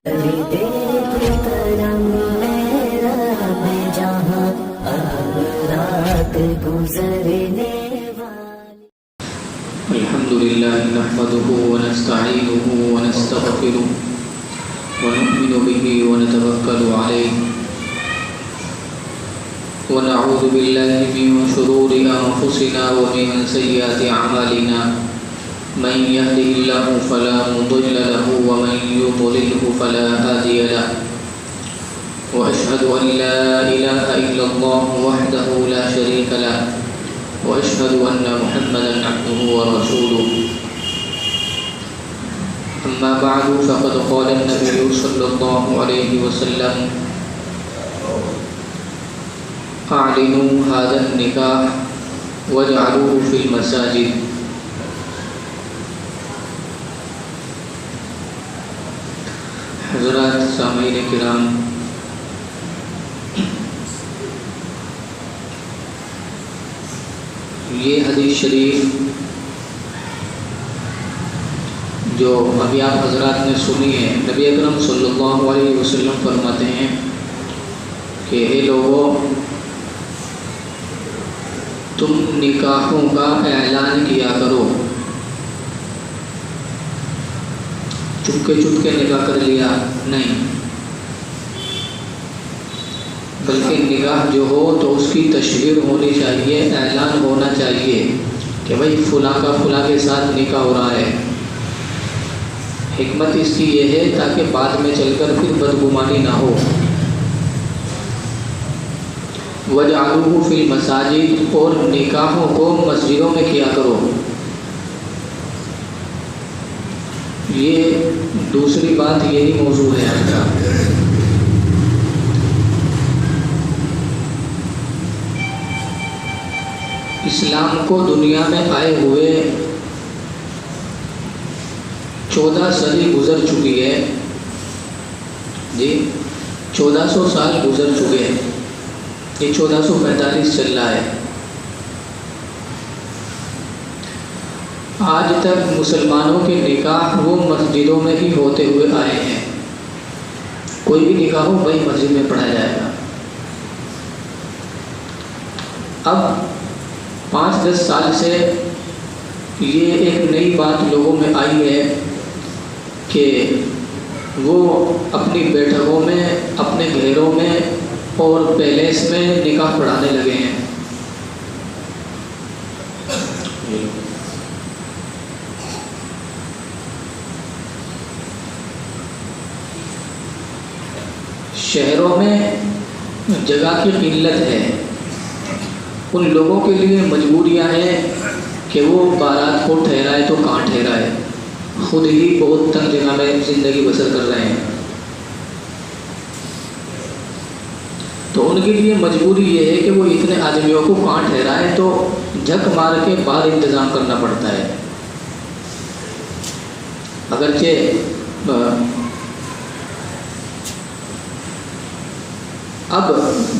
الحمد لله نحمده ونستعينه ونستغفره ونؤمن به ونتوكل عليه ونعوذ بالله من شرور أنفسنا ومن سيئات أعمالنا من يهده الله فلا مضل له ومن يضلله فلا هادي له وأشهد أن لا إله إلا الله وحده لا شريك له وأشهد أن محمدا عبده ورسوله أما بعد فقد قال النبي صلى الله عليه وسلم أعلنوا هذا النكاح واجعلوه في المساجد. حضرات سامعین کرام، یہ حدیث شریف جو ابھی آپ حضرات نے سنی ہے، نبی اکرم صلی اللہ علیہ وسلم فرماتے ہیں کہ اے لوگوں، تم نکاحوں کا اعلان کیا کرو. چپکے چپکے نکاح کر لیا نہیں، بلکہ نکاح جو ہو تو اس کی تشہیر ہونی چاہیے، اعلان ہونا چاہیے کہ بھائی فلاں کا فلاں کے ساتھ نکاح ہو رہا ہے. حکمت اس کی یہ ہے تاکہ بعد میں چل کر پھر بدگمانی نہ ہو. وَجَعَلُوهُ فِي الْمَسَاجِدِ، اور نکاحوں کو مسجدوں میں کیا کرو. یہ دوسری بات یہی موضوع ہے آج کا. اسلام کو دنیا میں آئے ہوئے 14 صدی گزر چکی ہے جی، 1400 سال گزر چکے ہیں. یہ 1445 چل رہا ہے. آج تک مسلمانوں کے نکاح وہ مسجدوں میں ہی ہوتے ہوئے آئے ہیں. کوئی بھی نکاح ہو وہی مسجد میں پڑھا جائے گا. اب 5-10 سال سے یہ ایک نئی بات لوگوں میں آئی ہے کہ وہ اپنی بیٹھکوں میں، اپنے گھروں میں اور پیلیس میں نکاح پڑھانے لگے ہیں. شہروں میں جگہ کی قلت ہے. ان لوگوں کے لیے مجبوریاں ہیں کہ وہ بارات کو ٹھہرائے تو کہاں ٹھہرائے، خود ہی بہت تنگ جگہ میں زندگی بسر کر رہے ہیں. تو ان کے لیے مجبوری یہ ہے کہ وہ اتنے آدمیوں کو کہاں ٹھہرائے، تو جھک مار کے باہر انتظام کرنا پڑتا ہے. اگرچہ اب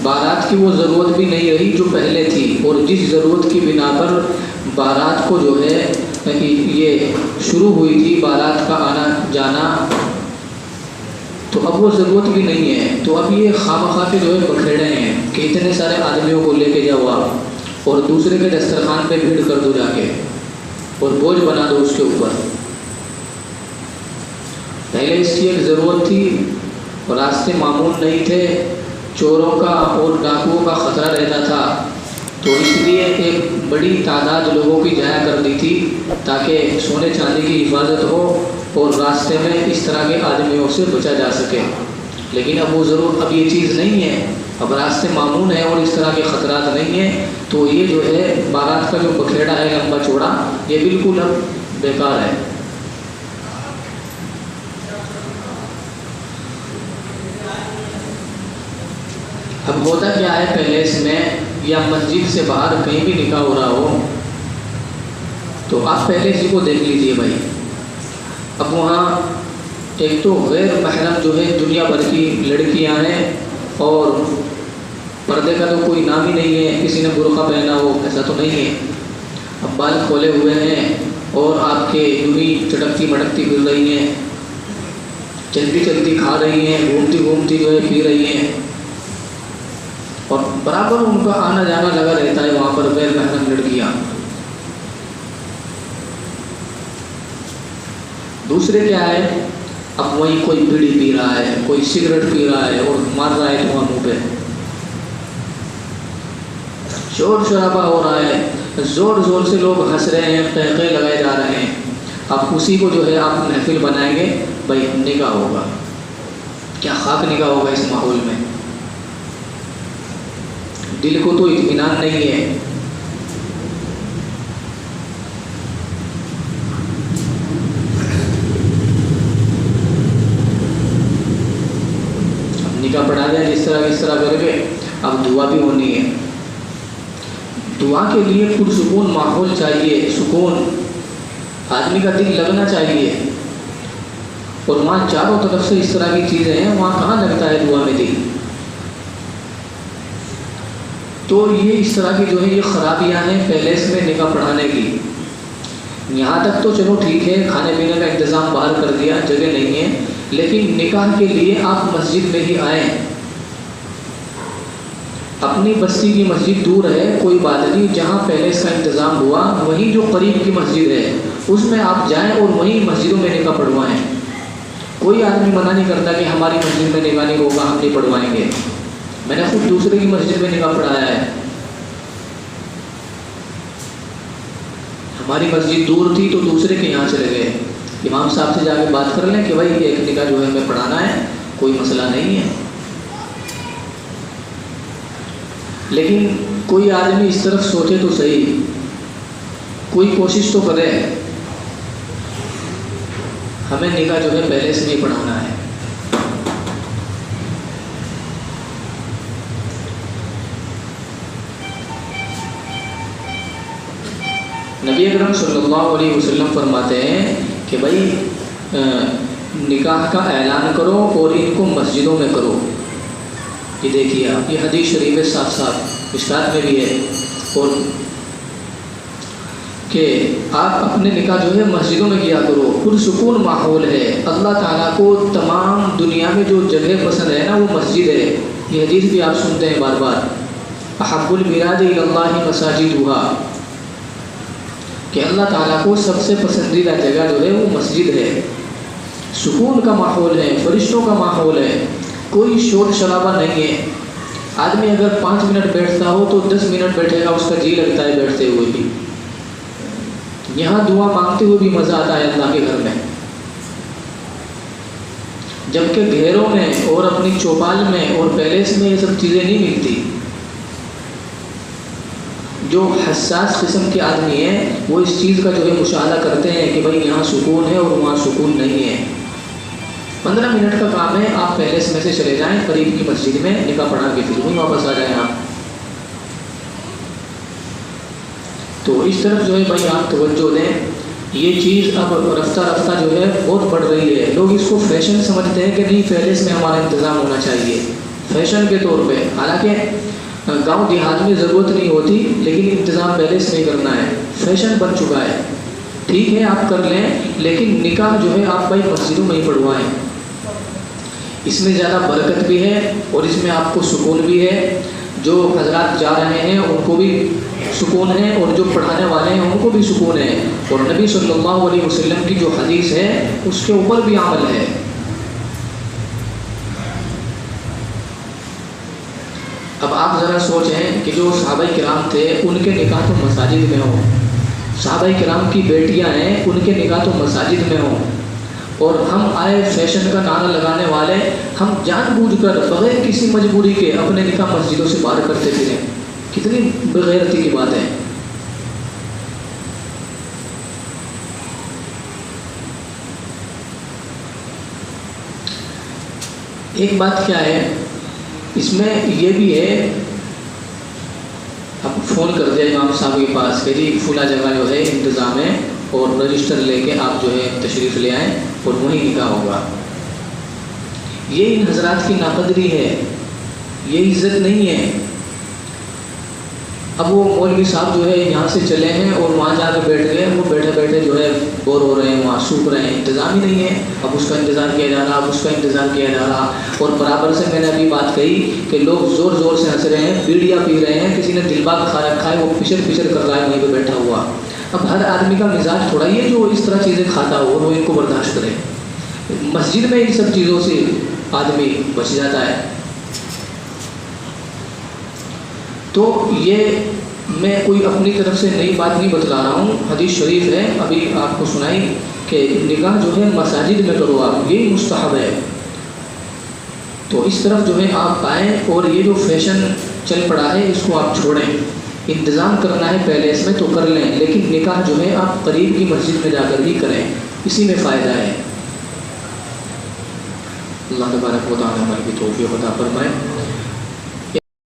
بارات کی وہ ضرورت بھی نہیں رہی جو پہلے تھی، اور جس ضرورت کی بنا پر بارات کو جو ہے یہ شروع ہوئی تھی بارات کا آنا جانا، تو اب وہ ضرورت بھی نہیں ہے. تو اب یہ خواہ کے جو ہے بکھیڑے ہیں کہ اتنے سارے آدمیوں کو لے کے جاؤ آپ، اور دوسرے کے دسترخوان پہ بھیڑ کر دو جا کے، اور بوجھ بنا دو اس کے اوپر. پہلے اس کی ایک ضرورت تھی، اور راستے معمول نہیں تھے، چوروں کا اور ڈاکوؤں کا خطرہ رہتا تھا، تو اس لیے ایک بڑی تعداد لوگوں کی جایا کرتی تھی تاکہ سونے چاندی کی حفاظت ہو اور راستے میں اس طرح کے آدمیوں سے بچا جا سکے. لیکن اب وہ اب یہ چیز نہیں ہے. اب راستے معمول ہیں اور اس طرح کے خطرات نہیں ہیں، تو یہ جو ہے بارات کا جو بکھیڑا ہے لمبا چوڑا، یہ بالکل اب بیکار ہے. اب ہوتا کیا ہے، پیلیس میں یا مسجد سے باہر کہیں بھی نکاح ہو رہا ہو تو آپ پیلیس کو دیکھ لیجئے بھائی. اب وہاں ایک تو غیر محرم جو ہے دنیا بھر کی لڑکیاں ہیں، اور پردے کا تو کوئی نام ہی نہیں ہے، کسی نے برقع پہنا ہو ایسا تو نہیں ہے. اب بال کھولے ہوئے ہیں اور آپ کے یوں ہی چٹکتی مٹکتی پھر رہی ہیں. چلتی چلتی کھا رہی ہیں، گھومتی گھومتی جو ہے پی رہی ہیں، اور برابر ان کا آنا جانا لگا رہتا ہے وہاں پر غیر محرم لڑکیاں۔ دوسرے کیا ہے، اب وہیں کوئی بیڑی پی رہا ہے، کوئی سگریٹ پی رہا ہے اور مار رہا ہے دھواں منہ پہ، شور شرابہ ہو رہا ہے، زور زور سے لوگ ہنس رہے ہیں، قہقہے لگائے جا رہے ہیں۔ اب اسی کو جو ہے آپ محفل بنائیں گے، بھائی نکاح ہوگا، کیا خاک نکاح ہوگا اس ماحول میں؟ دل کو تو اطمینان نہیں ہے۔ اب نکاح پڑھا دیا جس طرح کر کے، اب دعا بھی ہونی ہے۔ دعا کے لیے پرسکون ماحول چاہیے، سکون، آدمی کا دل لگنا چاہیے، اور وہاں چاروں طرف سے اس طرح کی چیزیں ہیں، وہاں کہاں لگتا ہے دعا میں دل؟ تو یہ اس طرح کی جو ہے یہ خرابیاں ہیں پیلیس میں نکاح پڑھانے کی۔ یہاں تک تو چلو ٹھیک ہے، کھانے پینے کا انتظام باہر کر دیا، جگہ نہیں ہے، لیکن نکاح کے لیے آپ مسجد میں ہی آئیں۔ اپنی بستی کی مسجد دور ہے، کوئی بات نہیں، جہاں پیلیس کا انتظام ہوا وہیں جو قریب کی مسجد ہے اس میں آپ جائیں اور وہیں مسجدوں میں نکاح پڑھوائیں۔ کوئی آدمی منع نہیں کرتا کہ ہماری مسجد میں نکاح نہیں ہوگا، ہم نہیں پڑھوائیں گے۔ میں نے خود دوسرے کی مسجد میں نکاح پڑھایا ہے۔ ہماری مسجد دور تھی تو دوسرے کے یہاں چلے گئے، امام صاحب سے جا کے بات کر لیں کہ بھائی ایک نکاح جو ہے ہمیں پڑھانا ہے، کوئی مسئلہ نہیں ہے۔ لیکن کوئی آدمی اس طرف سوچے تو صحیح، کوئی کوشش تو کرے، ہمیں نکاح جو ہے پہلے سے نہیں پڑھانا ہے۔ نبی اکرم صلی اللہ علیہ وسلم فرماتے ہیں کہ بھائی نکاح کا اعلان کرو اور ان کو مسجدوں میں کرو۔ یہ دیکھیے آپ، یہ حدیث شریف ہے، صاف صاف مشکات میں بھی ہے، اور کہ آپ اپنے نکاح جو ہے مسجدوں میں کیا کرو، پرسکون ماحول ہے۔ اللہ تعالیٰ کو تمام دنیا میں جو جگہ پسند ہے نا وہ مسجد ہے۔ یہ حدیث بھی آپ سنتے ہیں بار بار، احب البلاد الی اللہ مساجدھا، کہ اللہ تعالیٰ کو سب سے پسندیدہ جگہ جو ہے وہ مسجد ہے۔ سکون کا ماحول ہے، فرشتوں کا ماحول ہے، کوئی شور شرابہ نہیں ہے۔ آدمی اگر 5 منٹ بیٹھتا ہو تو 10 منٹ بیٹھے گا، اس کا جی لگتا ہے بیٹھتے ہوئے بھی۔ یہاں دعا مانگتے ہوئے بھی مزہ آتا ہے اللہ کے گھر میں، جبکہ گھروں میں اور اپنی چوپال میں اور پیلیس میں یہ سب چیزیں نہیں ملتی۔ جو حساس قسم کے آدمی ہیں وہ اس چیز کا جو ہے مشاہدہ کرتے ہیں کہ بھائی یہاں سکون ہے اور وہاں سکون نہیں ہے۔ 15 منٹ کا کام ہے، آپ پیلیس میں سے چلے جائیں قریب کی مسجد میں، نکاح پڑھا کے پھر وہیں واپس آ جائیں آپ۔ تو اس طرف جو ہے بھائی آپ توجہ دیں۔ یہ چیز اب رفتہ رفتہ جو ہے بہت بڑھ رہی ہے، لوگ اس کو فیشن سمجھتے ہیں کہ نہیں پیلیس میں ہمارا انتظام ہونا چاہیے فیشن کے طور پہ، حالانکہ گاؤں دیہات میں ضرورت نہیں ہوتی، لیکن انتظام پیلیس نہیں کرنا ہے، فیشن بن چکا ہے۔ ٹھیک ہے آپ کر لیں، لیکن نکاح جو ہے آپ بھائی مسجدوں میں ہی پڑھوائیں، اس میں زیادہ برکت بھی ہے اور اس میں آپ کو سکون بھی ہے۔ جو حضرات جا رہے ہیں ان کو بھی سکون ہے اور جو پڑھانے والے ہیں ان کو بھی سکون ہے، اور نبی صلی اللہ علیہ وسلم کی جو حدیث ہے اس کے اوپر بھی عمل ہے۔ اب آپ ذرا سوچیں کہ جو صحابہ کرام تھے ان کے نکاح تو مساجد میں ہوں، صحابہ کرام کی بیٹیاں ہیں ان کے نکاح تو مساجد میں ہوں، اور ہم آئے فیشن کا نعرہ لگانے والے، ہم جان بوجھ کر بغیر کسی مجبوری کے اپنے نکاح مسجدوں سے باہر کرتے پھریں، کتنی بغیرتی کی بات ہے۔ ایک بات کیا ہے اس میں یہ بھی ہے، اب فون کر دیا امام صاحب کے پاس کہ جی فلاں جگہ جو ہے انتظام ہے، اور رجسٹر لے کے آپ جو ہے تشریف لے آئیں اور وہیں نکاح ہوگا۔ یہ ان حضرات کی ناقدری ہے، یہ عزت نہیں ہے۔ اب وہ مولوی صاحب جو ہے یہاں سے چلے ہیں اور وہاں جا کے بیٹھ گئے، وہ بیٹھے بیٹھے جو ہے بور ہو رہے ہیں، وہاں سوکھ رہے ہیں، انتظام ہی نہیں ہے، اب اس کا انتظار کیا جا رہا، اب اس کا انتظار کیا جا رہا، اور برابر سے میں نے ابھی بات کہی کہ لوگ زور زور سے ہنس رہے ہیں، بیڑیاں پی رہے ہیں، کسی نے دل باغ کھا رکھا ہے، وہ پچر پچر کر رہا ہے وہیں پہ بیٹھا ہوا۔ اب ہر آدمی کا مزاج تھوڑا ہی ہے جو اس طرح چیزیں کھاتا ہو اور وہ ان کو برداشت کرے۔ مسجد میں ان سب چیزوں سے آدمی بچ جاتا ہے۔ تو یہ میں کوئی اپنی طرف سے نئی بات نہیں بتلا رہا ہوں، حدیث شریف ہے ابھی آپ کو سنائی کہ نکاح جو ہے مساجد میں کرو آپ، یہی مستحب ہے۔ تو اس طرف جو ہے آپ آئیں، اور یہ جو فیشن چل پڑا ہے اس کو آپ چھوڑیں، انتظام کرنا ہے پہلے اس میں تو کر لیں، لیکن نکاح جو ہے آپ قریب کی مسجد میں جا کر ہی کریں، اسی میں فائدہ ہے۔ اللہ تبارک و تعالیٰ ہماری توفیق عطا فرمائے۔